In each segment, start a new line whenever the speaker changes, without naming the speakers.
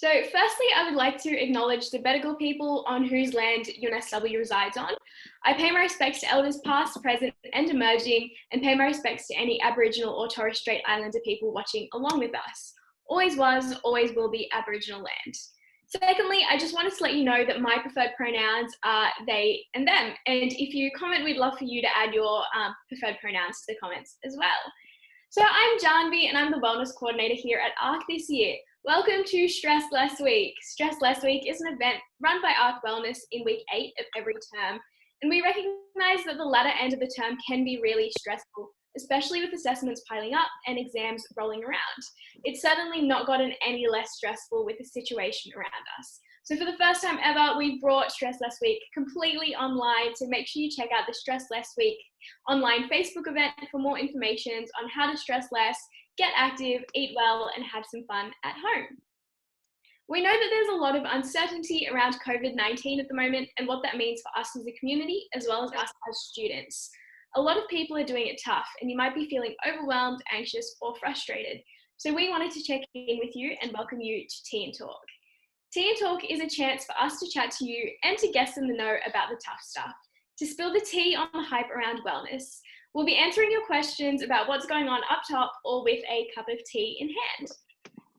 So firstly, I would like to acknowledge the Bedegal people on whose land UNSW resides on. I pay my respects to elders past, present and emerging, and pay my respects to any Aboriginal or Torres Strait Islander people watching along with us. Always was, always will be Aboriginal land. Secondly, I just wanted to let you know that my preferred pronouns are they and them. And if you comment, we'd love for you to add your preferred pronouns to the comments as well. So I'm Janvi and I'm the Wellness Coordinator here at ARC this year. Welcome to Stress Less Week. Stress Less Week is an event run by ARC Wellness in week 8 of every term. And we recognise that the latter end of the term can be really stressful, especially with assessments piling up and exams rolling around. It's certainly not gotten any less stressful with the situation around us. So for the first time ever, we've brought Stress Less Week completely online, so make sure you check out the Stress Less Week online Facebook event for more information on how to stress less, get active, eat well, and have some fun at home. We know that there's a lot of uncertainty around COVID-19 at the moment and what that means for us as a community, as well as us as students. A lot of people are doing it tough, and you might be feeling overwhelmed, anxious, or frustrated. So we wanted to check in with you and welcome you to Tea and Talk. Tea and Talk is a chance for us to chat to you and to guests in the know about the tough stuff, to spill the tea on the hype around wellness. We'll be answering your questions about what's going on up top or with a cup of tea in hand.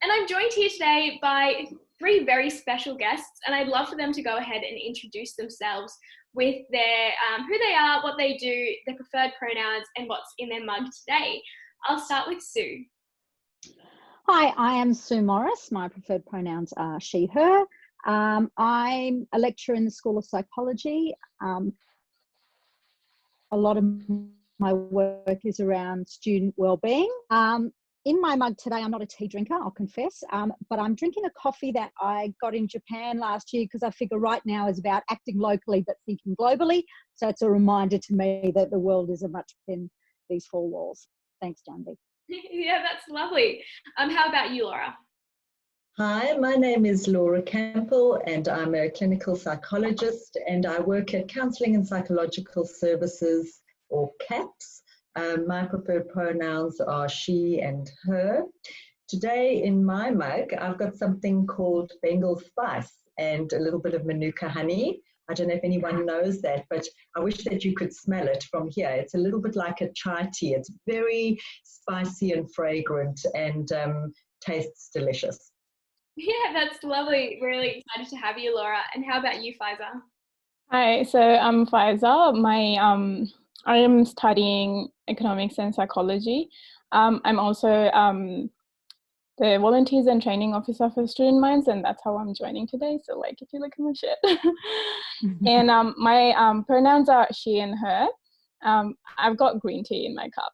And I'm joined here today by 3 very special guests, and I'd love for them to go ahead and introduce themselves with their who they are, what they do, their preferred pronouns, and what's in their mug today. I'll start with Sue.
Hi, I am Sue Morris. My preferred pronouns are she, her. I'm a lecturer in the School of Psychology. A lot of my work is around student wellbeing. In my mug today, I'm not a tea drinker, I'll confess, but I'm drinking a coffee that I got in Japan last year because I figure right now is about acting locally but thinking globally. So it's a reminder to me that the world is much within these 4 walls. Thanks, Janvi.
Yeah, that's lovely. How about you, Laura?
Hi, my name is Laura Campo and I'm a clinical psychologist and I work at Counselling and Psychological Services, or CAPS. My preferred pronouns are she and her. Today in my mug, I've got something called Bengal spice and a little bit of Manuka honey. I don't know if anyone knows that, but I wish that you could smell it from here. It's a little bit like a chai tea. It's very spicy and fragrant and tastes delicious.
Yeah, that's lovely. We're really excited to have you, Laura. And how about you, Faiza?
Hi, so I'm Faiza. I am studying economics and psychology. I'm also the volunteers and training officer for Student Minds, and that's how I'm joining today. So, like, if you look at my shirt. And my pronouns are she and her. I've got green tea in my cup.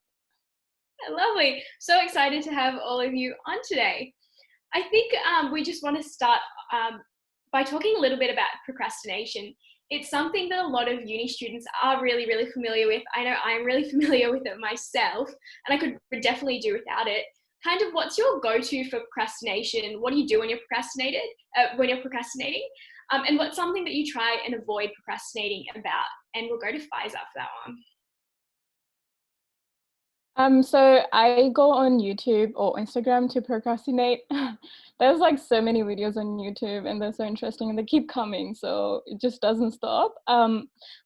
Lovely. So excited to have all of you on today. I think we just want to start by talking a little bit about procrastination. It's something that a lot of uni students are really, really familiar with. I know I'm really familiar with it myself, and I could definitely do without it. Kind of, what's your go-to for procrastination? What do you do when you're procrastinating? And what's something that you try and avoid procrastinating about? And we'll go to Faiza for that one.
So I go on YouTube or Instagram to procrastinate. There's like so many videos on YouTube and they're so interesting and they keep coming, so it just doesn't stop.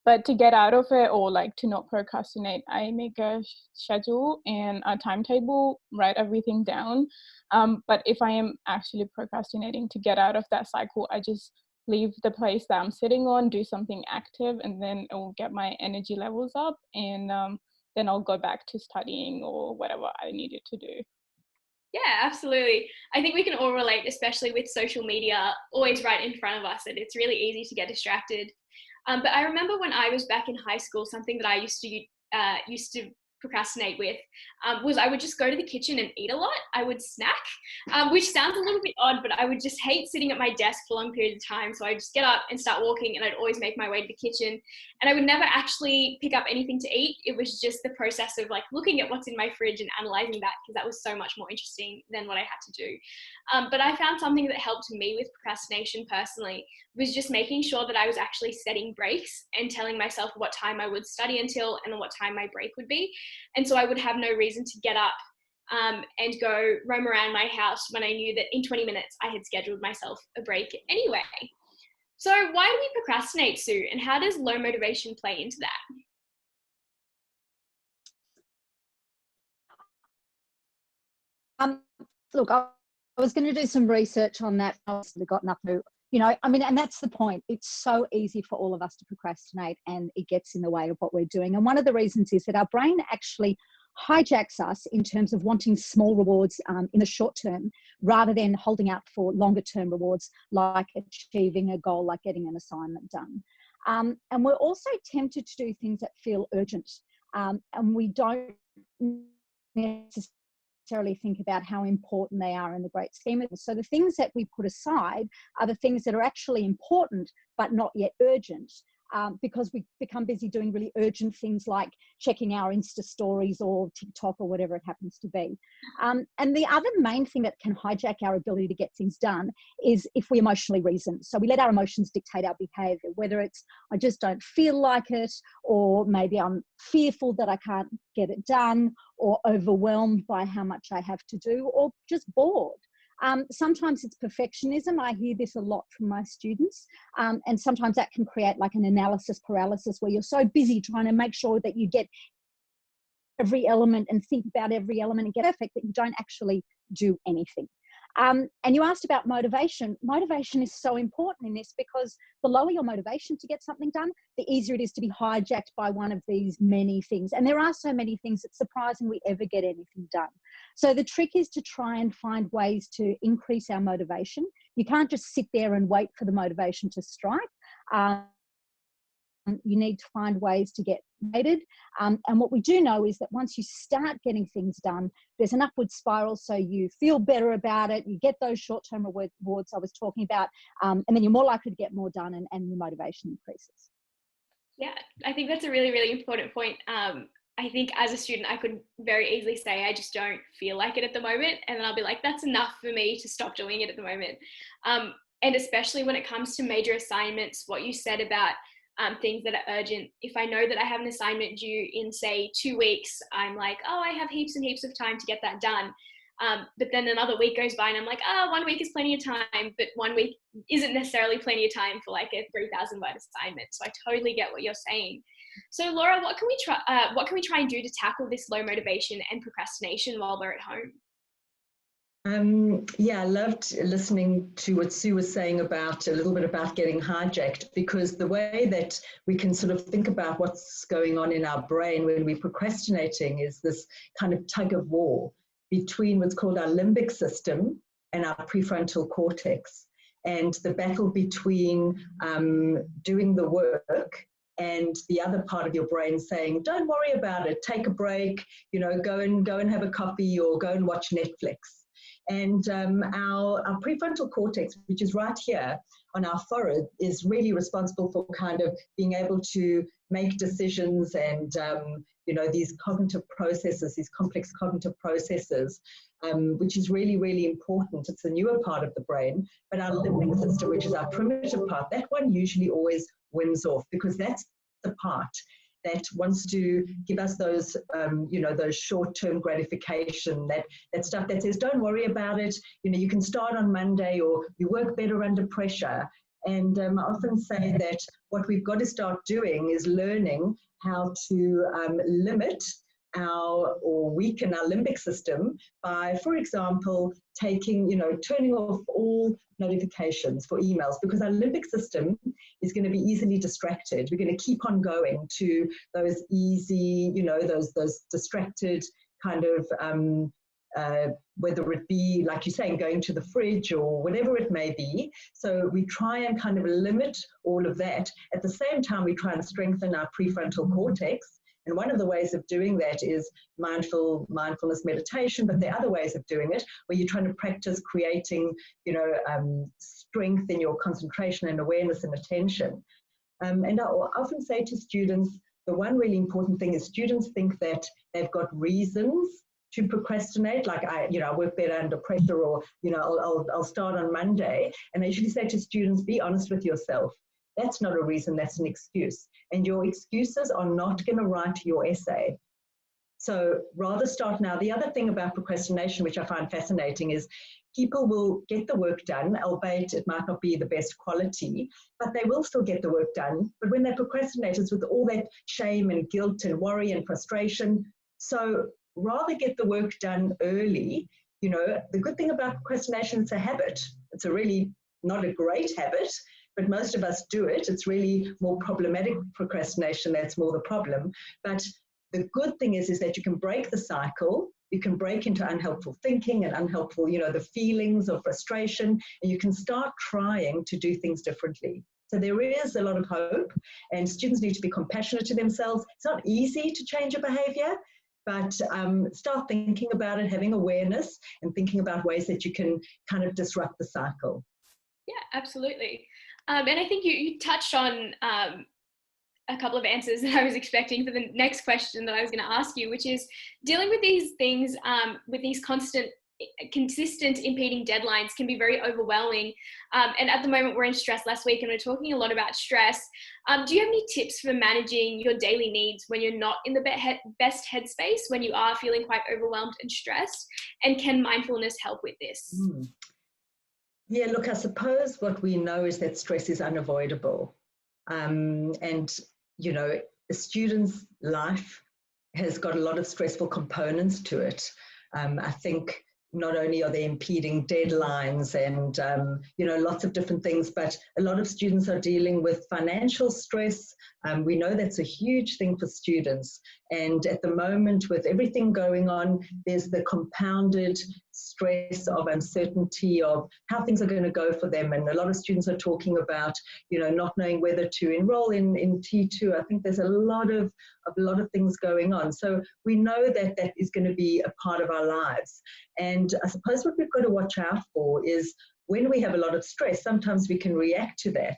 But to get out of it or like to not procrastinate, I make a schedule and a timetable, write everything down. But if I am actually procrastinating, to get out of that cycle, I just leave the place that I'm sitting on, do something active, and then it will get my energy levels up, and then I'll go back to studying or whatever I needed to do.
Yeah, absolutely. I think we can all relate, especially with social media always right in front of us, and it's really easy to get distracted. But I remember when I was back in high school, something that I used to procrastinate with was I would just go to the kitchen and eat a lot. I would snack, which sounds a little bit odd, but I would just hate sitting at my desk for long periods of time. So I'd just get up and start walking, and I'd always make my way to the kitchen, and I would never actually pick up anything to eat. It was just the process of like looking at what's in my fridge and analyzing that, because that was so much more interesting than what I had to do. But I found something that helped me with procrastination personally was just making sure that I was actually setting breaks and telling myself what time I would study until and then what time my break would be. And so I would have no reason to get up and go roam around my house when I knew that in 20 minutes I had scheduled myself a break anyway. So why do we procrastinate, Sue, and how does low motivation play into that?
Look, I was going to do some research on that. I got nothing. You know, I mean, and that's the point. It's so easy for all of us to procrastinate, and it gets in the way of what we're doing. And one of the reasons is that our brain actually hijacks us in terms of wanting small rewards in the short term, rather than holding out for longer term rewards, like achieving a goal, like getting an assignment done. And we're also tempted to do things that feel urgent, and we don't necessarily think about how important they are in the great scheme of things. So the things that we put aside are the things that are actually important but not yet urgent, because we become busy doing really urgent things like checking our Insta stories or TikTok or whatever it happens to be. And the other main thing that can hijack our ability to get things done is if we emotionally reason. So we let our emotions dictate our behavior, whether it's I just don't feel like it, or maybe I'm fearful that I can't get it done, or overwhelmed by how much I have to do, or just bored. Sometimes it's perfectionism. I hear this a lot from my students. And sometimes that can create like an analysis paralysis, where you're so busy trying to make sure that you get every element and think about every element and get perfect that you don't actually do anything. And you asked about motivation. Motivation is so important in this, because the lower your motivation to get something done, the easier it is to be hijacked by one of these many things. And there are so many things, it's surprising we ever get anything done. So the trick is to try and find ways to increase our motivation. You can't just sit there and wait for the motivation to strike. You need to find ways to get motivated. And what we do know is that once you start getting things done, there's an upward spiral. So you feel better about it. You get those short-term rewards I was talking about. And then you're more likely to get more done, and your motivation increases.
Yeah, I think that's a really, really important point. I think as a student, I could very easily say, I just don't feel like it at the moment. And then I'll be like, that's enough for me to stop doing it at the moment. And especially when it comes to major assignments, what you said about things that are urgent. If I know that I have an assignment due in, say, 2 weeks, I'm like, oh, I have heaps and heaps of time to get that done. But then another week goes by and I'm like, 1 week is plenty of time, but 1 week isn't necessarily plenty of time for like a 3,000 word assignment. So I totally get what you're saying. So Laura, what can we try and do to tackle this low motivation and procrastination while we're at home?
Yeah, I loved listening to what Sue was saying about a little bit about getting hijacked, because the way that we can sort of think about what's going on in our brain when we're procrastinating is this kind of tug of war between what's called our limbic system and our prefrontal cortex, and the battle between doing the work and the other part of your brain saying, don't worry about it, take a break, you know, go and have a coffee or go and watch Netflix. And our prefrontal cortex, which is right here on our forehead, is really responsible for kind of being able to make decisions and, you know, these cognitive processes, these complex cognitive processes, which is really, really important. It's the newer part of the brain. But our limbic system, which is our primitive part, that one usually always wins off, because that's the part that wants to give us those, you know, those short-term gratification, that stuff that says, don't worry about it, you know, you can start on Monday, or you work better under pressure. And I often say that what we've got to start doing is learning how to limit or weaken our limbic system by, for example, turning off all notifications for emails, because our limbic system is going to be easily distracted. We're going to keep on going to those easy, you know, those distracted kind of, whether it be, like you're saying, going to the fridge or whatever it may be. So we try and kind of limit all of that. At the same time, we try and strengthen our prefrontal cortex. And one of the ways of doing that is mindfulness meditation, but there are other ways of doing it where you're trying to practice creating, you know, strength in your concentration and awareness and attention. And I often say to students, the one really important thing is students think that they've got reasons to procrastinate, like I work better under pressure, or, you know, I'll start on Monday. And I usually say to students, be honest with yourself. That's not a reason, that's an excuse. And your excuses are not going to write your essay. So rather start now. The other thing about procrastination, which I find fascinating, is people will get the work done, albeit it might not be the best quality, but they will still get the work done. But when they procrastinate, it's with all that shame and guilt and worry and frustration. So rather get the work done early. You know, the good thing about procrastination, it's a habit. It's a really not a great habit, but most of us do it. It's really more problematic procrastination that's more the problem. But the good thing is that you can break the cycle. You can break into unhelpful thinking and unhelpful, you know, the feelings of frustration, and you can start trying to do things differently. So there is a lot of hope, and students need to be compassionate to themselves. It's not easy to change a behavior, but start thinking about it, having awareness, and thinking about ways that you can kind of disrupt the cycle.
Yeah, absolutely. And I think you touched on a couple of answers that I was expecting for the next question that I was going to ask you, which is dealing with these things, with these consistent impeding deadlines can be very overwhelming. And at the moment we're in Stress Less Week and we're talking a lot about stress. Do you have any tips for managing your daily needs when you're not in the best headspace, when you are feeling quite overwhelmed and stressed? And can mindfulness help with this?
Yeah, look, I suppose what we know is that stress is unavoidable. And, you know, a student's life has got a lot of stressful components to it. I think not only are there impeding deadlines and, you know, lots of different things, but a lot of students are dealing with financial stress. We know that's a huge thing for students. And at the moment, with everything going on, there's the compounded stress of uncertainty of how things are going to go for them. And a lot of students are talking about, you know, not knowing whether to enroll in T2. I think there's a lot of things going on. So we know that that is going to be a part of our lives. And I suppose what we've got to watch out for is when we have a lot of stress, sometimes we can react to that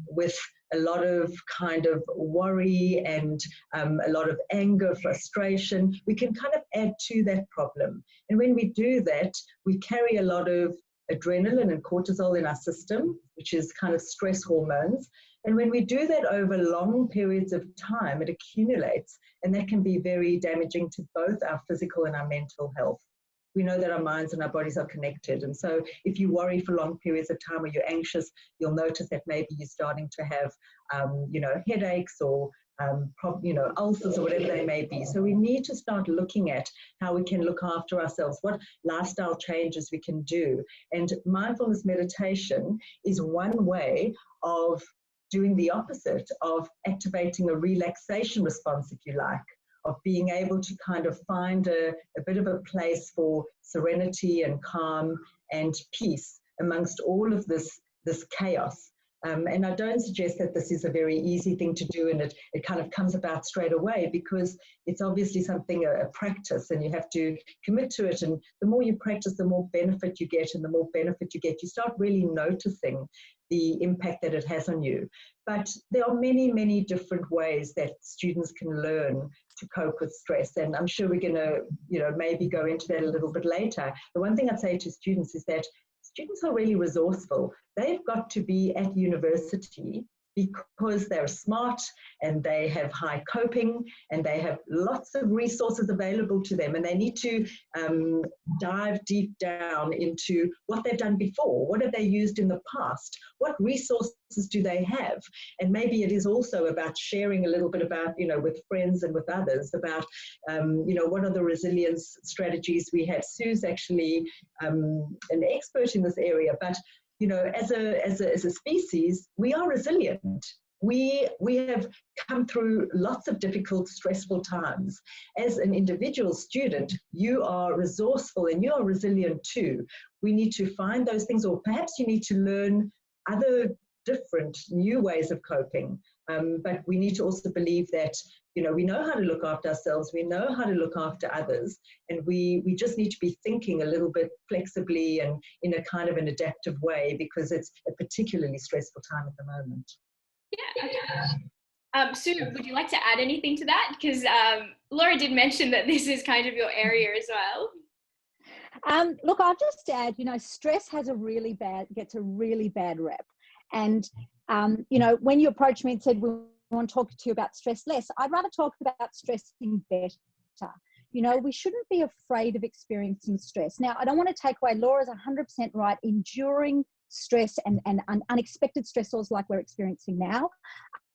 with a lot of kind of worry and a lot of anger, frustration. We can kind of add to that problem. And when we do that, we carry a lot of adrenaline and cortisol in our system, which is kind of stress hormones. And when we do that over long periods of time, it accumulates, and that can be very damaging to both our physical and our mental health. We know that our minds and our bodies are connected. And so if you worry for long periods of time or you're anxious, you'll notice that maybe you're starting to have, you know, headaches or, you know, ulcers or whatever they may be. So we need to start looking at how we can look after ourselves, what lifestyle changes we can do. And mindfulness meditation is one way of doing the opposite, of activating a relaxation response, if you like, of being able to kind of find a bit of a place for serenity and calm and peace amongst all of this chaos. And I don't suggest that this is a very easy thing to do and it kind of comes about straight away, because it's obviously something, a practice, and you have to commit to it. And the more you practice, the more benefit you get, and the more benefit you get, you start really noticing the impact that it has on you. But there are many, many different ways that students can learn to cope with stress. And I'm sure we're going to, you know, maybe go into that a little bit later. The one thing I'd say to students is that students are really resourceful. They've got to be at university because they're smart and they have high coping and they have lots of resources available to them, and they need to dive deep down into what they've done before. What have they used in the past? What resources do they have? And maybe it is also about sharing a little bit about, you know, with friends and with others about, you know, what are the resilience strategies we have. Sue's actually an expert in this area, but you know, as a species, we are resilient. We have come through lots of difficult, stressful times. As an individual student, you are resourceful and you are resilient too. We need to find those things, or perhaps you need to learn other different new ways of coping. But we need to also believe that, you know, we know how to look after ourselves, we know how to look after others, and we just need to be thinking a little bit flexibly and in a kind of an adaptive way, because it's a particularly stressful time at the moment.
Yeah. Sue, would you like to add anything to that? Because Laura did mention that this is kind of your area as well.
Look, I'll just add, you know, stress gets a really bad rep. And, you know, when you approached me and said, we want to talk to you about stress less, I'd rather talk about stressing better. You know, we shouldn't be afraid of experiencing stress. Now, I don't want to take away, Laura's 100% right. Enduring stress and unexpected stressors like we're experiencing now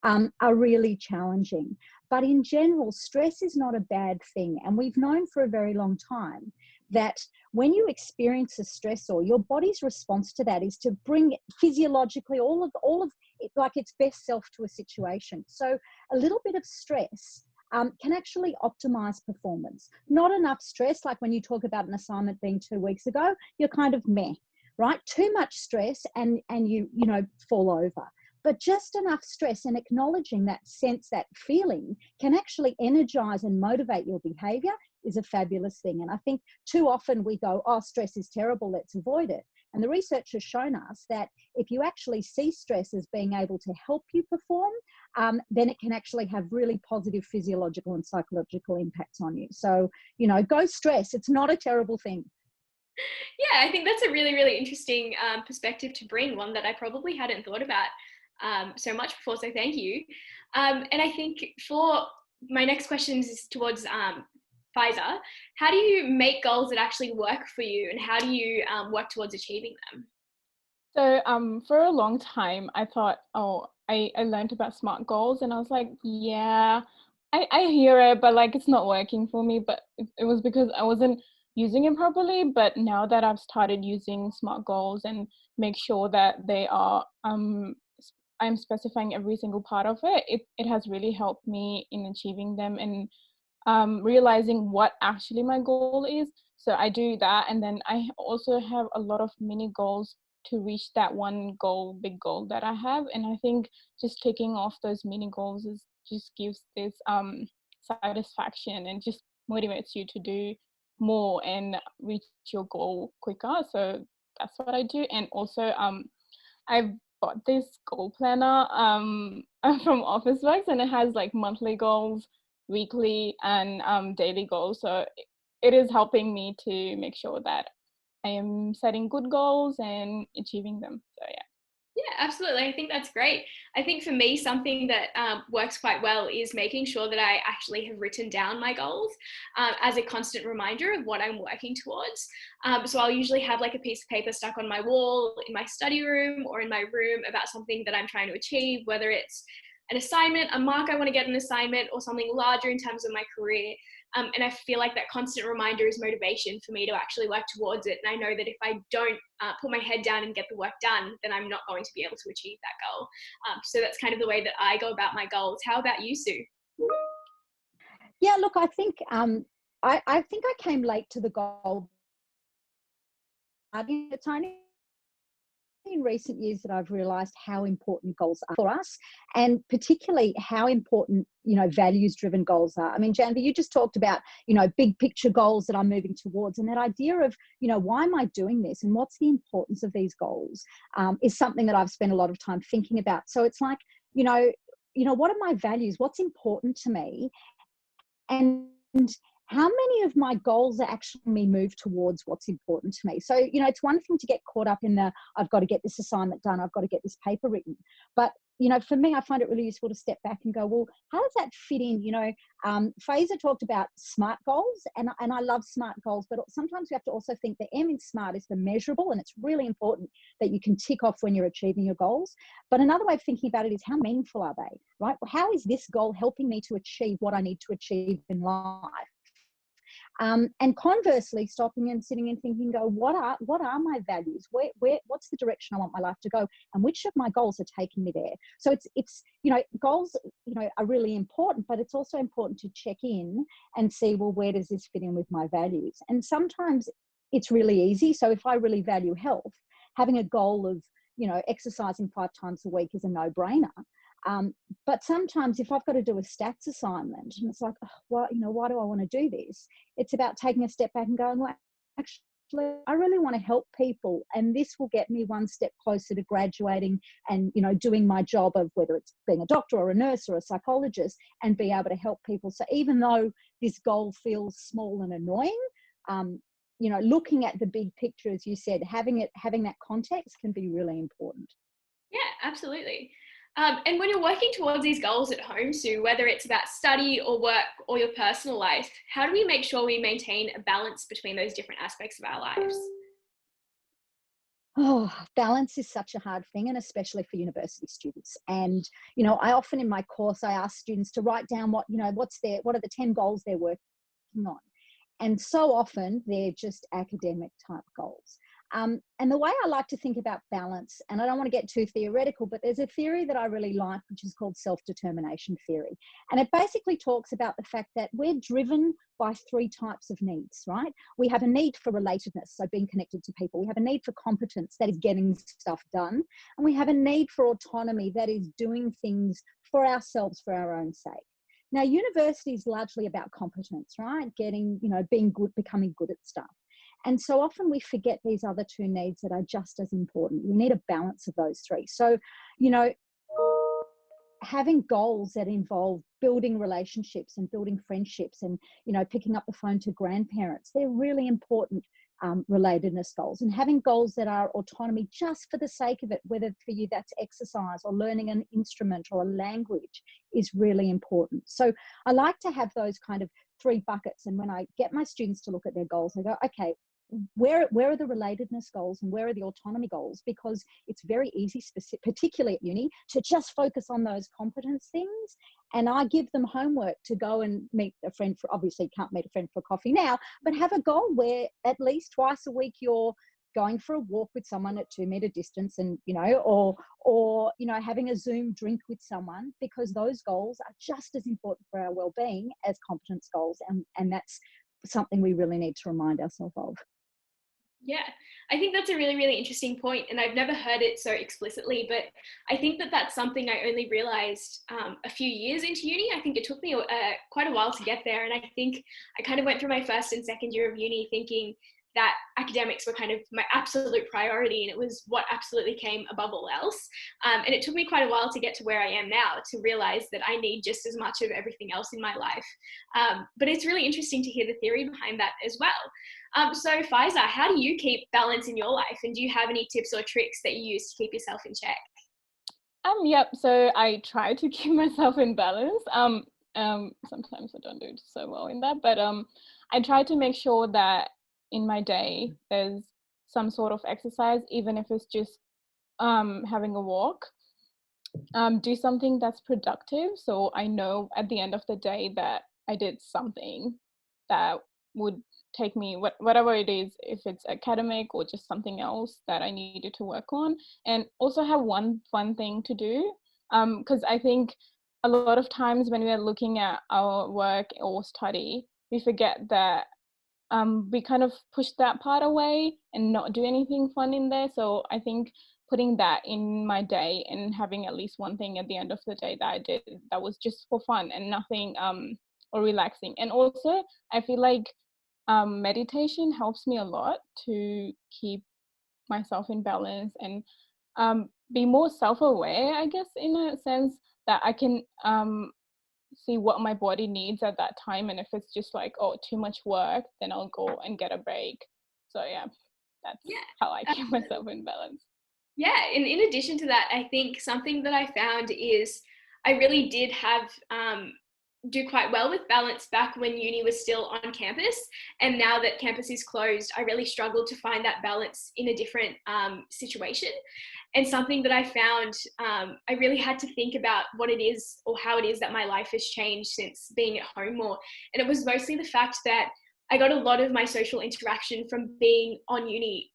are really challenging. But in general, stress is not a bad thing. And we've known for a very long time that when you experience a stressor, your body's response to that is to bring physiologically all of it, like its best self to a situation. So a little bit of stress can actually optimize performance. Not enough stress, like when you talk about an assignment being 2 weeks ago, you're kind of meh, right? Too much stress and you fall over. But just enough stress, and acknowledging that sense, that feeling, can actually energize and motivate your behavior is a fabulous thing. And I think too often we go, oh, stress is terrible, let's avoid it. And the research has shown us that if you actually see stress as being able to help you perform, then it can actually have really positive physiological and psychological impacts on you. So, go stress. It's not a terrible thing.
Yeah, I think that's a really, really interesting perspective to bring, one that I probably hadn't thought about so much before, so thank you. And I think for my next question is towards Pfizer. How do you make goals that actually work for you, and how do you work towards achieving them?
So for a long time, I thought, I learned about SMART goals, and I was like, yeah, I hear it, but like it's not working for me. But it was because I wasn't using it properly. But now that I've started using SMART goals and make sure that they are, I'm specifying every single part of it, it has really helped me in achieving them and realizing what actually my goal is. So I do that, and then I also have a lot of mini goals to reach that one goal, big goal that I have. And I think just ticking off those mini goals just gives this satisfaction and just motivates you to do more and reach your goal quicker. So that's what I do. And also I've bought this goal planner from Officeworks, and it has like monthly goals, weekly, and daily goals. So it is helping me to make sure that I am setting good goals and achieving them. So yeah.
Yeah, absolutely. I think that's great. I think for me, something that works quite well is making sure that I actually have written down my goals as a constant reminder of what I'm working towards. So I'll usually have like a piece of paper stuck on my wall in my study room or in my room about something that I'm trying to achieve, whether it's an assignment, a mark I want to get an assignment, or something larger in terms of my career. And I feel like that constant reminder is motivation for me to actually work towards it. And I know that if I don't put my head down and get the work done, then I'm not going to be able to achieve that goal. So that's kind of the way that I go about my goals. How about you, Sue?
Yeah, look, I think I think I came late to the goal. It's only in recent years that I've realized how important goals are for us, and particularly how important, values-driven goals are. I mean, Janvi, you just talked about, big picture goals that I'm moving towards, and that idea of, why am I doing this and what's the importance of these goals is something that I've spent a lot of time thinking about. So it's like, what are my values? What's important to me? And how many of my goals are actually move towards what's important to me? So, it's one thing to get caught up in I've got to get this assignment done, I've got to get this paper written. But, for me, I find it really useful to step back and go, well, how does that fit in? Pfizer talked about SMART goals, and I love SMART goals, but sometimes we have to also think the M in SMART is the measurable, and it's really important that you can tick off when you're achieving your goals. But another way of thinking about it is, how meaningful are they, right? How is this goal helping me to achieve what I need to achieve in life? And conversely, stopping and sitting and thinking, what are my values? What's the direction I want my life to go? And which of my goals are taking me there? So it's goals, are really important, but it's also important to check in and see, well, where does this fit in with my values? And sometimes it's really easy. So if I really value health, having a goal of, exercising 5 times a week is a no-brainer. But sometimes if I've got to do a stats assignment and it's like, why do I want to do this? It's about taking a step back and going, well, actually, I really want to help people, and this will get me one step closer to graduating and, doing my job of whether it's being a doctor or a nurse or a psychologist, and be able to help people. So even though this goal feels small and annoying, looking at the big picture, as you said, having that context can be really important.
Yeah, absolutely. And when you're working towards these goals at home, Sue, whether it's about study or work or your personal life, how do we make sure we maintain a balance between those different aspects of our lives?
Oh, balance is such a hard thing, and especially for university students. And, I often in my course, I ask students to write down what are the 10 goals they're working on. And so often they're just academic type goals. And the way I like to think about balance, and I don't want to get too theoretical, but there's a theory that I really like, which is called self-determination theory. And it basically talks about the fact that we're driven by 3 types of needs, right? We have a need for relatedness, so being connected to people. We have a need for competence, that is getting stuff done. And we have a need for autonomy, that is doing things for ourselves, for our own sake. Now, university is largely about competence, right? Being good, becoming good at stuff. And so often we forget these other 2 needs that are just as important. We need a balance of those 3. So, having goals that involve building relationships and building friendships and, picking up the phone to grandparents, they're really important relatedness goals. And having goals that are autonomy just for the sake of it, whether for you that's exercise or learning an instrument or a language, is really important. So I like to have those kind of 3 buckets. And when I get my students to look at their goals, I go, okay, where are the relatedness goals and where are the autonomy goals? Because it's very easy, particularly at uni, to just focus on those competence things. And I give them homework to go and meet a friend obviously you can't meet a friend for coffee now, but have a goal where at least twice a week you're going for a walk with someone at 2-meter distance, and or having a Zoom drink with someone, because those goals are just as important for our well-being as competence goals, and that's something we really need to remind ourselves of.
Yeah, I think that's a really, really interesting point, and I've never heard it so explicitly, but I think that that's something I only realized a few years into uni. I think it took me quite a while to get there, and I think I kind of went through my first and second year of uni thinking that academics were kind of my absolute priority, and it was what absolutely came above all else. And it took me quite a while to get to where I am now, to realize that I need just as much of everything else in my life. But it's really interesting to hear the theory behind that as well. So Faiza, how do you keep balance in your life? And do you have any tips or tricks that you use to keep yourself in check?
Yep. So I try to keep myself in balance. Sometimes I don't do so well in that, but I try to make sure that in my day there's some sort of exercise, even if it's just having a walk. Do something that's productive, so I know at the end of the day that I did something that would take me whatever it is, if it's academic or just something else that I needed to work on, and also have one fun thing to do, because I think a lot of times when we're looking at our work or study, we forget that we kind of push that part away and not do anything fun in there. So I think putting that in my day and having at least one thing at the end of the day that I did that was just for fun and nothing or relaxing. And also I feel like meditation helps me a lot to keep myself in balance and be more self-aware, I guess, in a sense that I can see what my body needs at that time, and if it's just like, oh, too much work, then I'll go and get a break. So yeah, that's how I keep myself in balance.
Yeah, and in addition to that, I think something that I found is I really did have do quite well with balance back when uni was still on campus, and now that campus is closed, I really struggled to find that balance in a different situation. And something that I found, I really had to think about what it is or how it is that my life has changed since being at home more. And it was mostly the fact that I got a lot of my social interaction from being on uni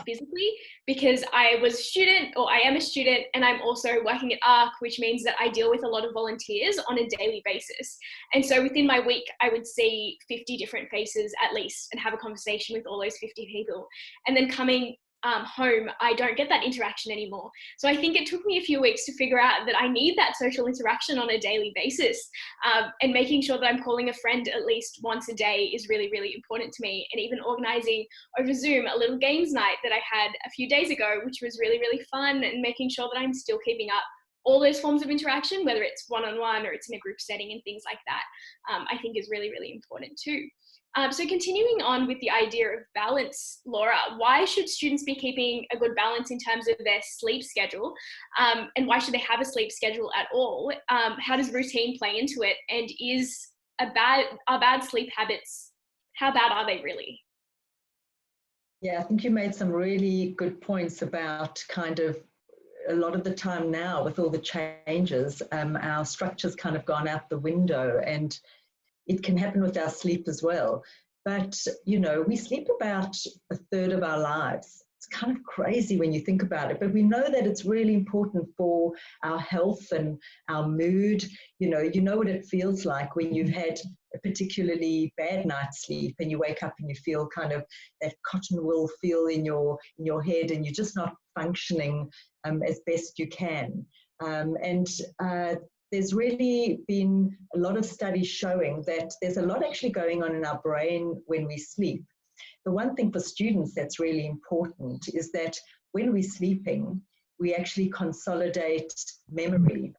physically, because I was a student, or I am a student, and I'm also working at ARC, which means that I deal with a lot of volunteers on a daily basis. And so within my week, I would see 50 different faces at least and have a conversation with all those 50 people. And then coming home, I don't get that interaction anymore. So I think it took me a few weeks to figure out that I need that social interaction on a daily basis, and making sure that I'm calling a friend at least once a day is really, really important to me. And even organizing over Zoom a little games night that I had a few days ago, which was really, really fun, and making sure that I'm still keeping up all those forms of interaction, whether it's one-on-one or it's in a group setting and things like that, I think is really, really important too. So continuing on with the idea of balance, Laura, why should students be keeping a good balance in terms of their sleep schedule? And why should they have a sleep schedule at all? How does routine play into it? And are bad sleep habits, how bad are they really?
Yeah, I think you made some really good points about kind of a lot of the time now with all the changes, our structure's kind of gone out the window, and it can happen with our sleep as well. But, you know, we sleep about a third of our lives. It's kind of crazy when you think about it, but we know that it's really important for our health and our mood. You know what it feels like when you've had a particularly bad night's sleep and you wake up and you feel kind of that cotton wool feel in your head, and you're just not functioning as best you can. There's really been a lot of studies showing that there's a lot actually going on in our brain when we sleep. The one thing for students that's really important is that when we're sleeping, we actually consolidate memory.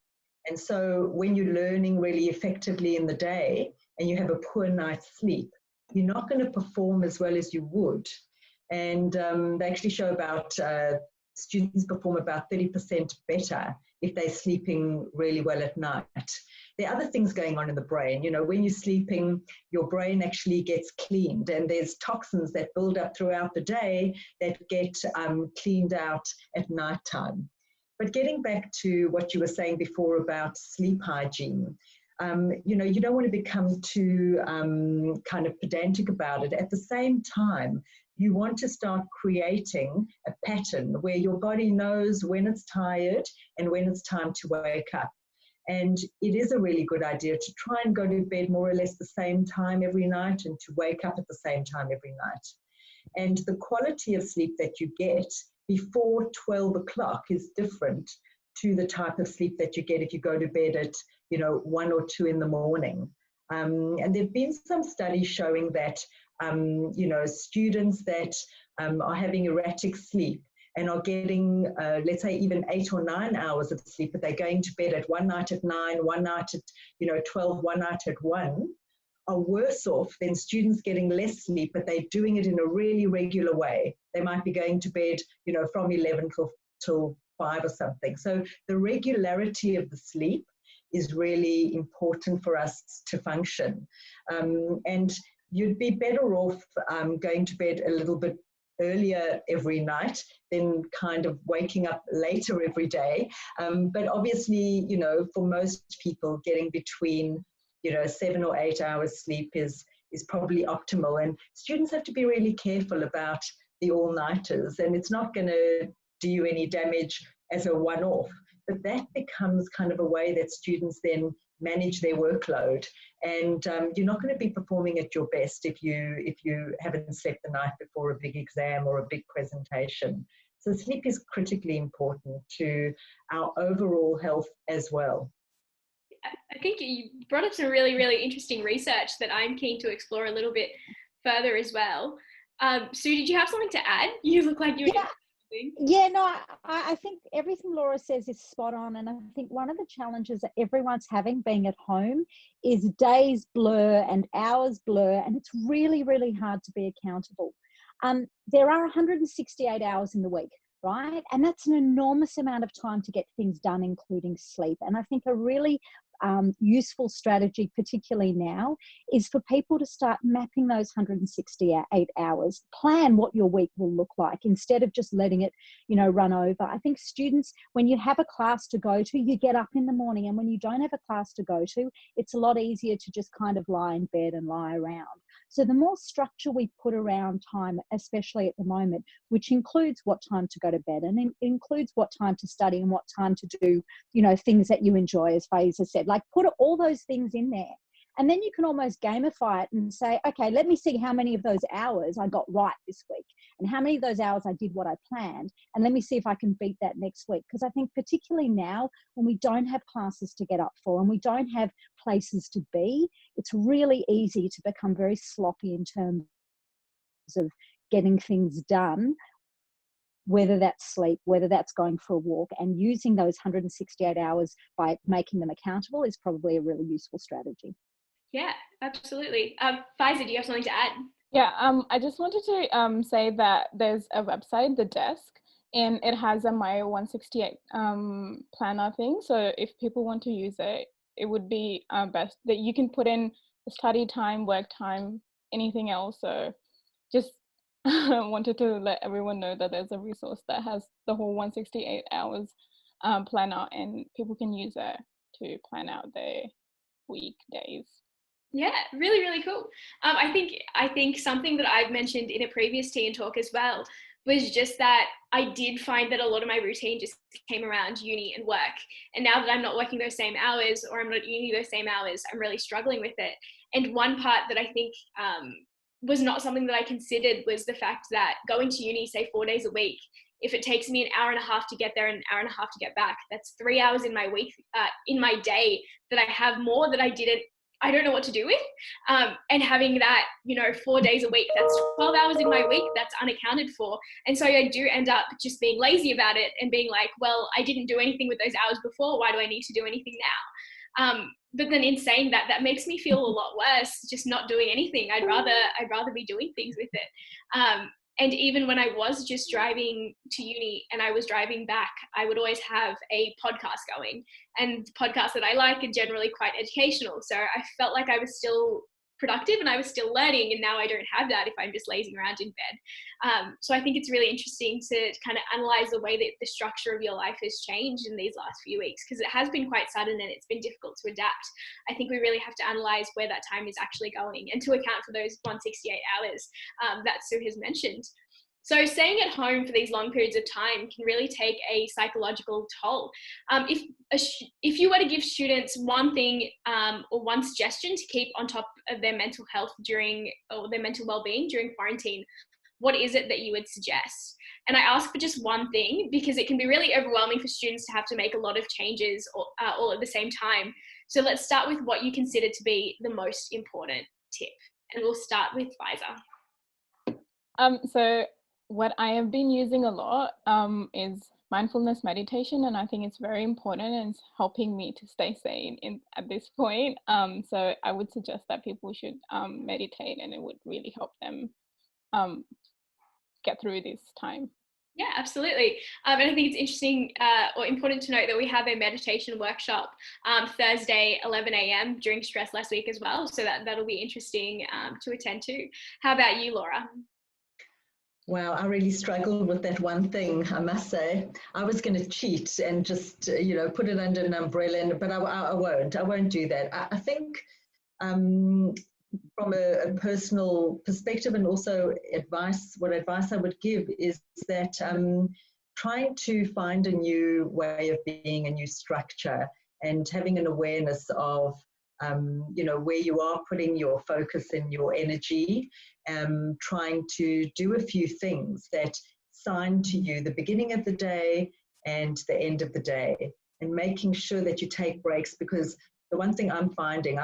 And so when you're learning really effectively in the day and you have a poor night's sleep, you're not going to perform as well as you would. And they actually show about students perform about 30% better if they're sleeping really well at night. There are other things going on in the brain. You know, when you're sleeping, your brain actually gets cleaned, and there's toxins that build up throughout the day that get cleaned out at nighttime. But getting back to what you were saying before about sleep hygiene, you know, you don't want to become too kind of pedantic about it. At the same time, you want to start creating a pattern where your body knows when it's tired and when it's time to wake up. And it is a really good idea to try and go to bed more or less the same time every night and to wake up at the same time every night. And the quality of sleep that you get before 12 o'clock is different to the type of sleep that you get if you go to bed at, you know, 1 or 2 in the morning. And there have been some studies showing that you know, students that are having erratic sleep and are getting, let's say, even 8 or 9 hours of sleep, but they're going to bed at one night at 9, one night at, you know, 12, one night at 1, are worse off than students getting less sleep, but they're doing it in a really regular way. They might be going to bed, you know, from 11 till 5 or something. So the regularity of the sleep is really important for us to function. And you'd be better off going to bed a little bit earlier every night than kind of waking up later every day. But obviously, you know, for most people, getting between, you know, 7 or 8 hours sleep is probably optimal. And students have to be really careful about the all-nighters, and it's not going to do you any damage as a one-off. But that becomes kind of a way that students then manage their workload, and you're not going to be performing at your best if you haven't slept the night before a big exam or a big presentation. So sleep is critically important to our overall health as well.
I think you brought up some really, really interesting research that I'm keen to explore a little bit further as well. Sue, did you have something to add? You look like you were
Yeah, no, I think everything Laura says is spot on. And I think one of the challenges that everyone's having being at home is days blur and hours blur, and it's really, really hard to be accountable. There are 168 hours in the week, right? And that's an enormous amount of time to get things done, including sleep. And I think a really useful strategy, particularly now, is for people to start mapping those 168 hours, plan what your week will look like instead of just letting it, you know, run over. I think students, when you have a class to go to, you get up in the morning, and when you don't have a class to go to, it's a lot easier to just kind of lie in bed and lie around. So the more structure we put around time, especially at the moment, which includes what time to go to bed, and it includes what time to study and what time to do, you know, things that you enjoy, as Faiza said, like put all those things in there. And then you can almost gamify it and say, okay, let me see how many of those hours I got right this week and how many of those hours I did what I planned. And let me see if I can beat that next week. Because I think particularly now when we don't have classes to get up for and we don't have places to be, it's really easy to become very sloppy in terms of getting things done, whether that's sleep, whether that's going for a walk, and using those 168 hours by making them accountable is probably a really useful strategy.
Yeah, absolutely. Faisal, do you have something to add?
Yeah, I just wanted to say that there's a website, The Desk, and it has a My 168 planner thing. So if people want to use it, it would be best that you can put in study time, work time, anything else. So just wanted to let everyone know that there's a resource that has the whole 168 hours planner, and people can use it to plan out their weekdays.
Yeah, really, really cool. I think something that I've mentioned in a previous tea and talk as well was just that I did find that a lot of my routine just came around uni and work. And now that I'm not working those same hours, or I'm not at uni those same hours, I'm really struggling with it. And one part that I think was not something that I considered was the fact that going to uni, say 4 days a week, if it takes me an hour and a half to get there and an hour and a half to get back, that's 3 hours in my week, in my day, that I have more that I don't know what to do with. And having that, 4 days a week, that's 12 hours in my week that's unaccounted for. And so I do end up just being lazy about it and being like, well, I didn't do anything with those hours before. Why do I need to do anything now? But then in saying that, that makes me feel a lot worse just not doing anything. I'd rather be doing things with it. And even when I was just driving to uni and I was driving back, I would always have a podcast going. And podcasts that I like are generally quite educational. So I felt like I was still productive and I was still learning, and now I don't have that if I'm just lazing around in bed. So I think it's really interesting to kind of analyze the way that the structure of your life has changed in these last few weeks, because it has been quite sudden and it's been difficult to adapt. I think we really have to analyze where that time is actually going and to account for those 168 hours that Sue has mentioned. So staying at home for these long periods of time can really take a psychological toll. If you were to give students one thing or one suggestion to keep on top of their mental health or their mental well-being during quarantine, what is it that you would suggest? And I ask for just one thing because it can be really overwhelming for students to have to make a lot of changes all at the same time. So let's start with what you consider to be the most important tip. And we'll start with Pfizer.
So what I have been using a lot is mindfulness meditation, and I think it's very important and it's helping me to stay sane at this point. So I would suggest that people should meditate, and it would really help them get through this time.
Yeah, absolutely. And I think it's interesting or important to note that we have a meditation workshop Thursday, 11 a.m. during Stress Less Week as well. So that'll be interesting to attend to. How about you, Laura?
Wow, I really struggled with that one thing, I must say. I was going to cheat and just, put it under an umbrella, but I won't do that. I think from a personal perspective, and also what advice I would give is that trying to find a new way of being, a new structure, and having an awareness of where you are putting your focus and your energy, trying to do a few things that sign to you the beginning of the day and the end of the day, and making sure that you take breaks, because the one thing I'm finding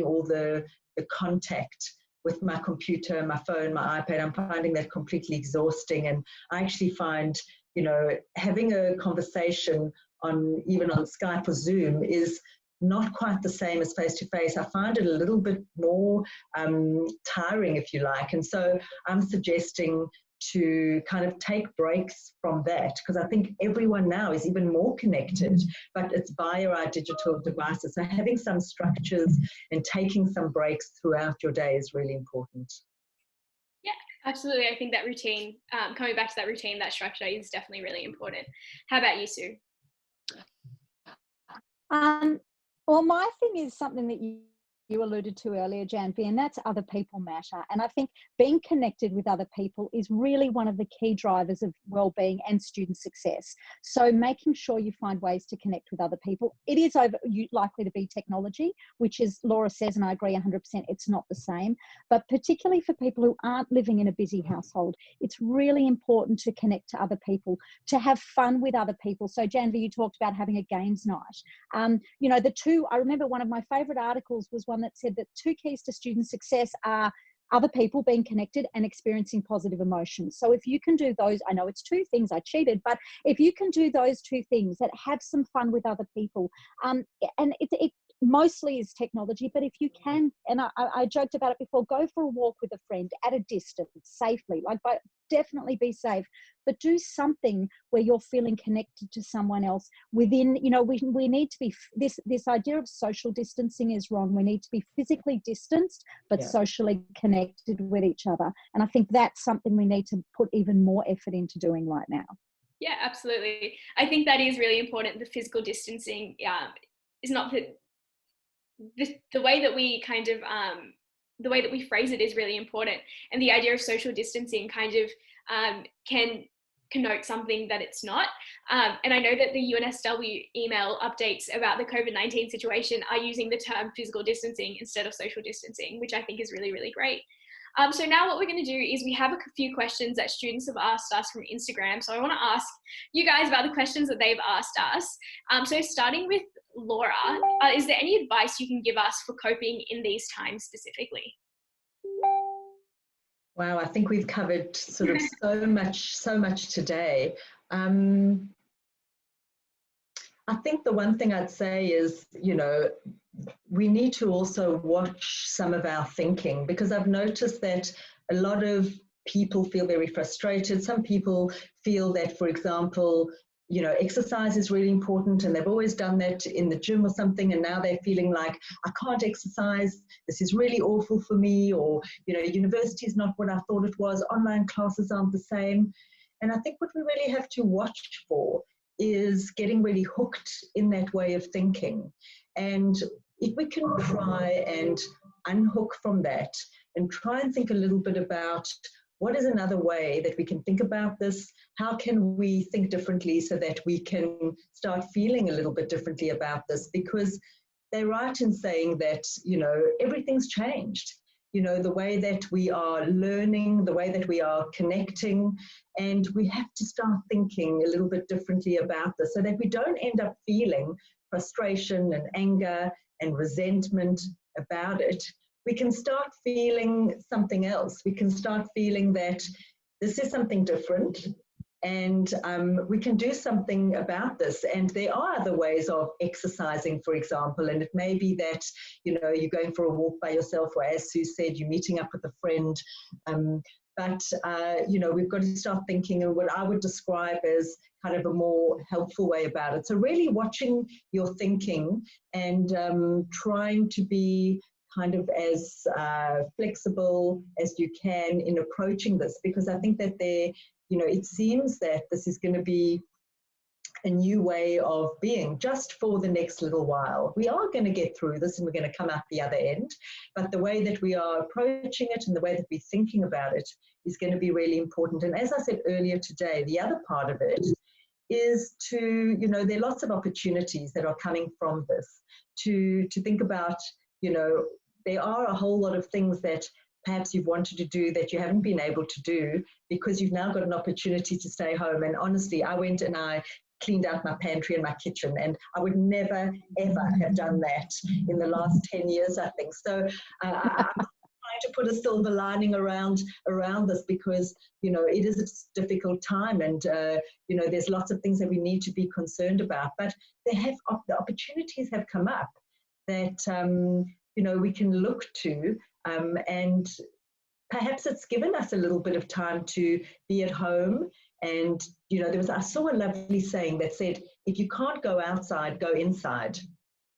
all the contact with my computer, my phone, my iPad, I'm finding that completely exhausting. And I actually find, having a conversation even on Skype or Zoom is not quite the same as face-to-face. I find it a little bit more tiring, if you like. And so I'm suggesting to kind of take breaks from that, because I think everyone now is even more connected, but it's via our digital devices. So having some structures and taking some breaks throughout your day is really important.
Yeah, absolutely. I think that routine, coming back to that routine, that structure is definitely really important. How about you, Sue?
Well, my thing is something that you alluded to earlier, Janvi, and that's other people matter. And I think being connected with other people is really one of the key drivers of well-being and student success. So making sure you find ways to connect with other people. It is likely to be technology, which is, Laura says, and I agree 100%, it's not the same. But particularly for people who aren't living in a busy household, it's really important to connect to other people, to have fun with other people. So Janvi, you talked about having a games night. I remember one of my favorite articles was one that said that 2 keys to student success are other people, being connected, and experiencing positive emotions. So if you can do those, I know it's two things, I cheated, but if you can do those two things, that have some fun with other people, and it mostly is technology, but if you can, and I joked about it before, go for a walk with a friend at a distance, safely, but definitely be safe, but do something where you're feeling connected to someone else within, we need to be, this idea of social distancing is wrong. We need to be physically distanced, but socially connected with each other. And I think that's something we need to put even more effort into doing right now.
Yeah, absolutely. I think that is really important. The physical distancing is not the way that we kind of the way that we phrase it is really important, and the idea of social distancing kind of can connote something that it's not. And I know that the UNSW email updates about the COVID-19 situation are using the term physical distancing instead of social distancing, which I think is really, really great. So now what we're going to do is we have a few questions that students have asked us from Instagram. So I want to ask you guys about the questions that they've asked us. So starting with Laura, is there any advice you can give us for coping in these times specifically?
Wow, I think we've covered sort of so much today. I think the one thing I'd say is, we need to also watch some of our thinking, because I've noticed that a lot of people feel very frustrated. Some people feel that, for example, exercise is really important, and they've always done that in the gym or something, and now they're feeling like, I can't exercise, this is really awful for me, or, university is not what I thought it was, online classes aren't the same. And I think what we really have to watch for is getting really hooked in that way of thinking. And if we can try and unhook from that and try and think a little bit about what is another way that we can think about this, how can we think differently so that we can start feeling a little bit differently about this? Because they're right in saying that, everything's changed. The way that we are learning, the way that we are connecting, and we have to start thinking a little bit differently about this so that we don't end up feeling frustration and anger and resentment about it. We can start feeling something else. We can start feeling that this is something different, and we can do something about this. And there are other ways of exercising, for example, and it may be that, you're going for a walk by yourself, or as Sue said, you're meeting up with a friend. But we've got to start thinking of what I would describe as kind of a more helpful way about it. So really watching your thinking and trying to be kind of as flexible as you can in approaching this, because I think that it seems that this is going to be a new way of being just for the next little while. We are going to get through this and we're going to come out the other end, but the way that we are approaching it and the way that we're thinking about it is going to be really important. And as I said earlier today, the other part of it is to, there are lots of opportunities that are coming from this to think about, there are a whole lot of things that perhaps you've wanted to do that you haven't been able to do because you've now got an opportunity to stay home. And honestly, I went and I cleaned out my pantry and my kitchen, and I would never, ever have done that in the last 10 years, I think. So I'm trying to put a silver lining around this, because, it is a difficult time, and, there's lots of things that we need to be concerned about. But the opportunities have come up that, we can look to, and perhaps it's given us a little bit of time to be at home. And, I saw a lovely saying that said, if you can't go outside, go inside.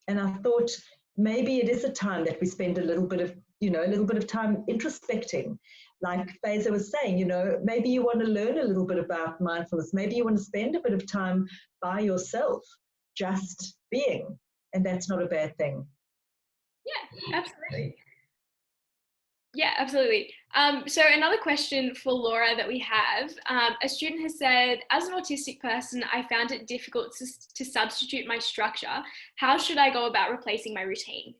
And I thought maybe it is a time that we spend a little bit of time introspecting. Like Faiza was saying, maybe you want to learn a little bit about mindfulness. Maybe you want to spend a bit of time by yourself, just being. And that's not a bad thing.
Yeah, absolutely. Yeah, absolutely. So another question for Laura that we have, a student has said, as an autistic person, I found it difficult to substitute my structure. How should I go about replacing my routine?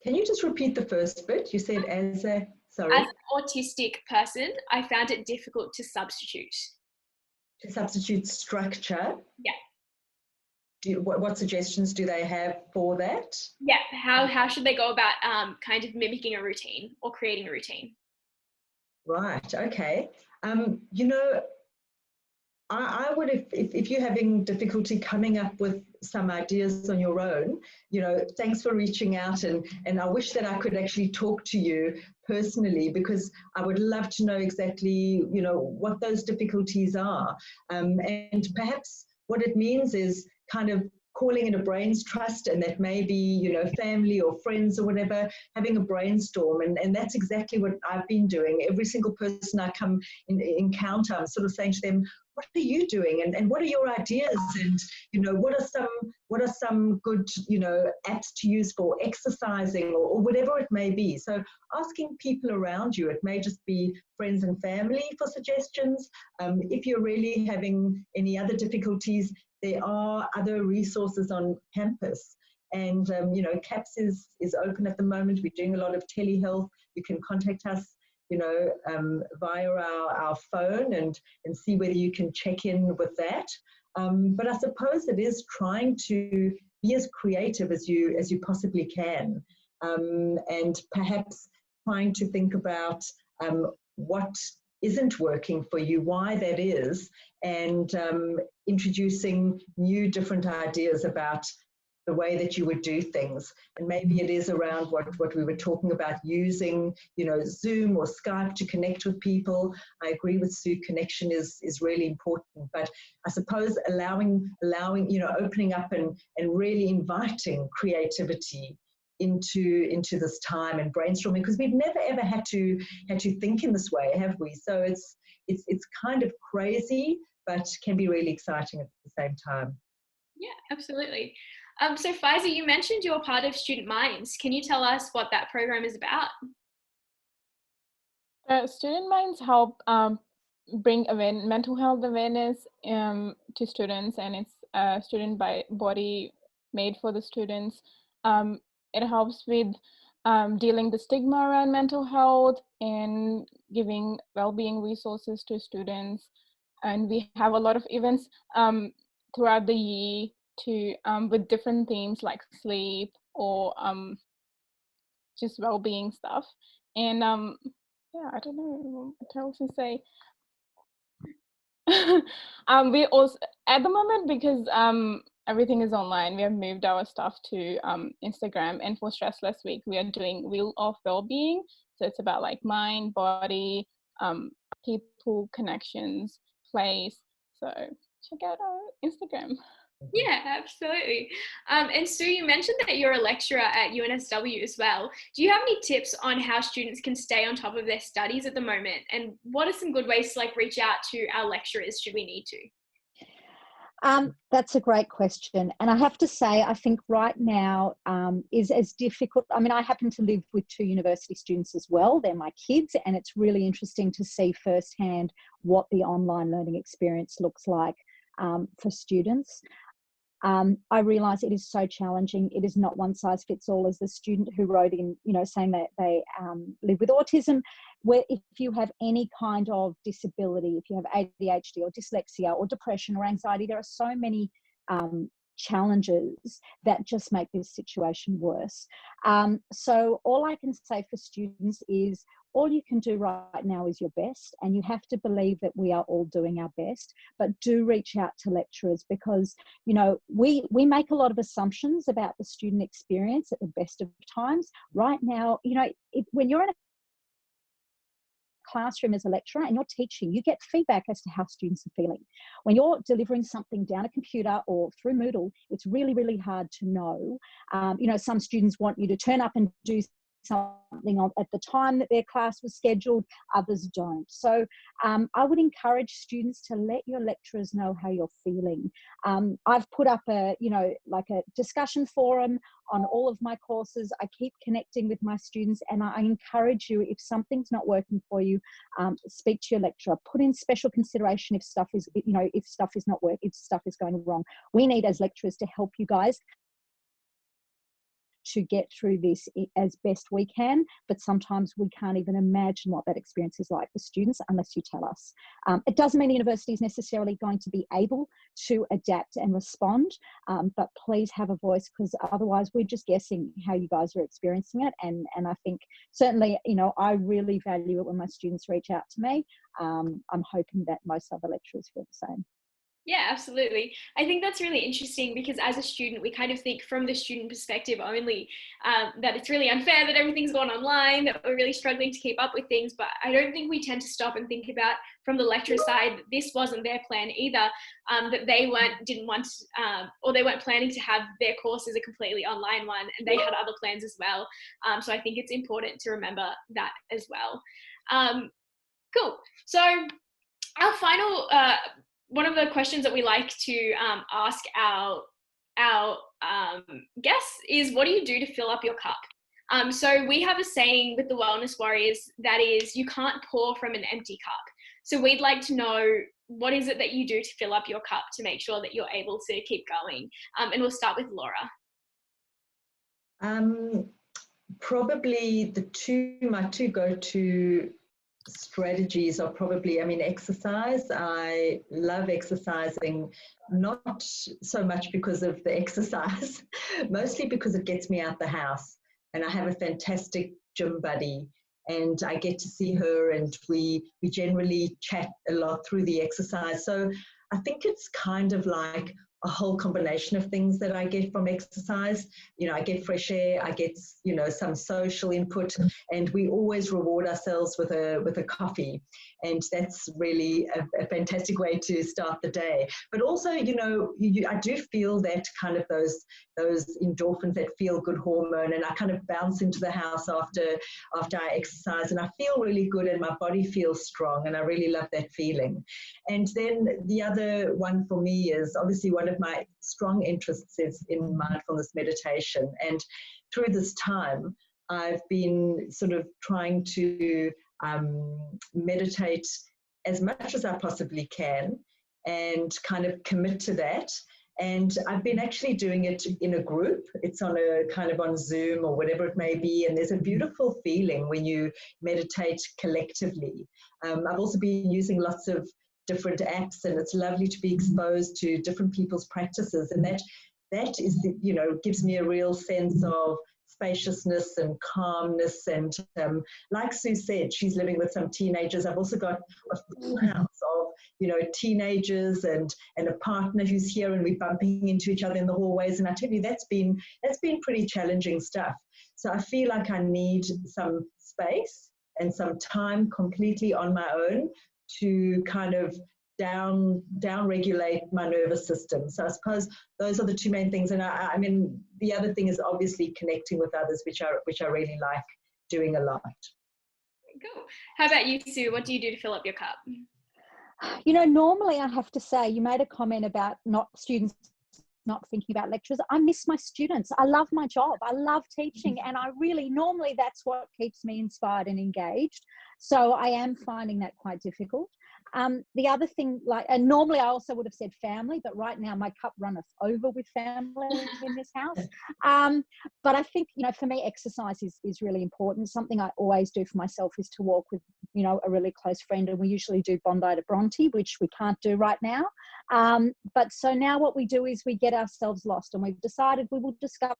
Can you just repeat the first bit? You said as an
autistic person, I found it difficult to substitute.
To substitute structure?
Yeah.
what suggestions do they have for that?
Yeah, how should they go about kind of mimicking a routine or creating a routine?
Right, okay. You know, I would, if you're having difficulty coming up with some ideas on your own, you know, thanks for reaching out, and I wish that I could actually talk to you personally, because I would love to know exactly, you know, what those difficulties are. And perhaps what it means is kind of calling in a brains trust, and that may be, you know, family or friends or whatever, having a brainstorm. And that's exactly what I've been doing. Every single person I come encounter, I'm sort of saying to them, what are you doing, and what are your ideas, and you know, what are some good, you know, apps to use for exercising, or whatever it may be. So asking people around you, it may just be friends and family, for suggestions. If you're really having any other difficulties, there are other resources on campus, and you know, CAPS is open at the moment. We're doing a lot of telehealth. You can contact us, you know, via our phone, and see whether you can check in with that. But I suppose it is trying to be as creative as you possibly can, and perhaps trying to think about what isn't working for you, why that is, and introducing new different ideas about the way that you would do things. And maybe it is around what we were talking about, using, you know, Zoom or Skype to connect with people. I agree with Sue, connection is really important, but I suppose allowing, you know, opening up and really inviting creativity into this time and brainstorming, because we've never ever had to think in this way, have we? So it's kind of crazy, but can be really exciting at the same time.
Yeah, absolutely. So Faiza, you mentioned you're part of Student Minds. Can you tell us what that program is about?
Student Minds help bring mental health awareness to students, and it's a student body made for the students. It helps with dealing the stigma around mental health and giving well-being resources to students. And we have a lot of events throughout the year with different themes like sleep or just well-being stuff. And yeah, I don't know what else to say. We also, at the moment, because everything is online, we have moved our stuff to Instagram. And for Stressless Week, we are doing Wheel of Wellbeing. So it's about like mind, body, people, connections, place. So check out our Instagram.
Yeah, absolutely. And Sue, you mentioned that you're a lecturer at UNSW as well. Do you have any tips on how students can stay on top of their studies at the moment? And what are some good ways to like reach out to our lecturers should we need to?
That's a great question. And I have to say, I think right now is as difficult. I mean, I happen to live with 2 university students as well. They're my kids, and it's really interesting to see firsthand what the online learning experience looks like for students. I realise it is so challenging. It is not one size fits all. As the student who wrote in, you know, saying that they live with autism, where if you have any kind of disability, if you have ADHD or dyslexia or depression or anxiety, there are so many challenges that just make this situation worse. So all I can say for students is, all you can do right now is your best, and you have to believe that we are all doing our best, but do reach out to lecturers, because, you know, we make a lot of assumptions about the student experience at the best of times. Right now, you know, when you're in a classroom as a lecturer and you're teaching, you get feedback as to how students are feeling. When you're delivering something down a computer or through Moodle, it's really, really hard to know. You know, some students want you to turn up and do something at the time that their class was scheduled, others don't. So I would encourage students to let your lecturers know how you're feeling. I've put up a, you know, like a discussion forum on all of my courses. I keep connecting with my students, and I encourage you, if something's not working for you, speak to your lecturer. Put in special consideration if stuff is, you know, if stuff is not working, if stuff is going wrong. We need, as lecturers, to help you guys to get through this as best we can, but sometimes we can't even imagine what that experience is like for students unless you tell us. It doesn't mean the university is necessarily going to be able to adapt and respond, but please have a voice, because otherwise we're just guessing how you guys are experiencing it. And I think certainly, you know, I really value it when my students reach out to me. I'm hoping that most other lecturers feel the same.
Yeah, absolutely. I think that's really interesting, because as a student, we kind of think from the student perspective only, that it's really unfair that everything's gone online, that we're really struggling to keep up with things. But I don't think we tend to stop and think about, from the lecturer side, this wasn't their plan either, that they didn't want, or they weren't planning to have their course as a completely online one, and they had other plans as well. So I think it's important to remember that as well. Cool. So our final, one of the questions that we like to ask our guests is, what do you do to fill up your cup? So we have a saying with the Wellness Warriors that is, you can't pour from an empty cup. So we'd like to know, what is it that you do to fill up your cup to make sure that you're able to keep going? And we'll start with Laura.
Probably my two go-to strategies are probably, exercise. I love exercising, not so much because of the exercise, mostly because it gets me out the house. And I have a fantastic gym buddy, and I get to see her, and we generally chat a lot through the exercise. So I think it's kind of like a whole combination of things that I get from exercise. You know, I get fresh air, I get, you know, some social input, and we always reward ourselves with a coffee. And that's really a fantastic way to start the day. But also, you know, I do feel that kind of those endorphins, that feel good hormone, and I kind of bounce into the house after I exercise, and I feel really good, and my body feels strong, and I really love that feeling. And then the other one for me is, obviously, one of my strong interests is in mindfulness meditation. And through this time, I've been sort of trying to meditate as much as I possibly can, and kind of commit to that. And I've been actually doing it in a group. It's on a kind of on Zoom or whatever it may be. And there's a beautiful feeling when you meditate collectively. I've also been using lots of different apps, and it's lovely to be exposed to different people's practices. And that is, you know, gives me a real sense of spaciousness and calmness. And like Sue said, she's living with some teenagers. I've also got a full house of, you know, teenagers and a partner who's here, and we're bumping into each other in the hallways. And I tell you, that's been pretty challenging stuff. So I feel like I need some space and some time completely on my own to kind of down regulate my nervous system. So I suppose those are the two main things. And I mean, the other thing is obviously connecting with others, which I really like doing a lot.
Cool. How about you, Sue? What do you do to fill up your cup?
You know, normally I have to say, you made a comment about students not thinking about lecturers. I miss my students. I love my job. I love teaching. And normally that's what keeps me inspired and engaged. So I am finding that quite difficult. The other thing, and normally I also would have said family, but right now my cup runneth over with family in this house. But I think, you know, for me, exercise is really important. Something I always do for myself is to walk with, you know, a really close friend, and we usually do Bondi to Bronte, which we can't do right now. But so now what we do is we get ourselves lost, and we've decided we will discover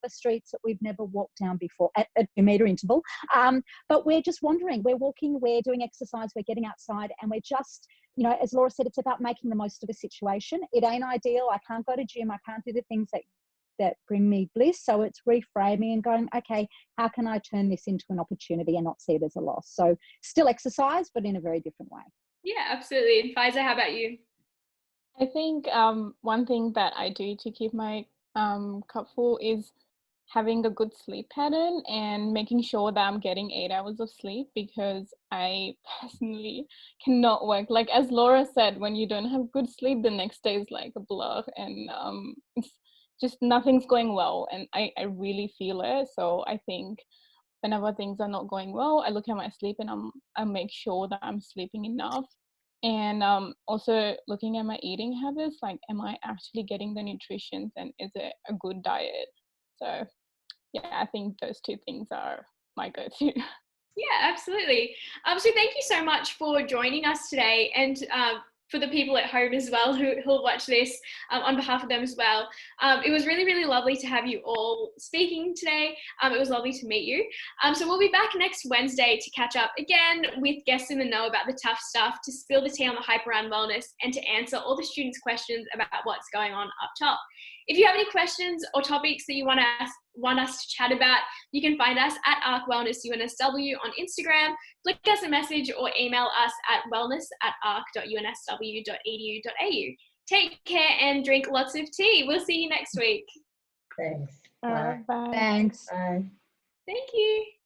the streets that we've never walked down before at a 2-meter interval. But we're just wandering, we're walking, we're doing exercise, we're getting outside, and we're just, you know, as Laura said, it's about making the most of a situation. It ain't ideal. I can't go to gym. I can't do the things that bring me bliss. So it's reframing and going, okay, how can I turn this into an opportunity and not see it as a loss? So still exercise, but in a very different way.
Yeah, absolutely. And Faiza, how about you?
I think one thing that I do to keep my cup full is having a good sleep pattern and making sure that I'm getting 8 hours of sleep, because I personally cannot work. Like, as Laura said, when you don't have good sleep, the next day is like a blur, and it's just nothing's going well, and I really feel it. So I think whenever things are not going well, I look at my sleep and I make sure that I'm sleeping enough. And also looking at my eating habits, like, am I actually getting the nutrition, and is it a good diet? So yeah, I think those two things are my go-to.
Yeah, absolutely. So thank you so much for joining us today, and for the people at home as well who'll watch this, on behalf of them as well. It was really, really lovely to have you all speaking today. It was lovely to meet you. So we'll be back next Wednesday to catch up again with guests in the know about the tough stuff, to spill the tea on the hype around wellness, and to answer all the students' questions about what's going on up top. If you have any questions or topics that you want us to chat about, you can find us at ARC Wellness UNSW on Instagram, flick us a message, or email us at wellness@arc.unsw.edu.au. Take care and drink lots of tea. We'll see you next week.
Thanks.
Bye.
Bye.
Bye.
Thanks.
Bye.
Thank you.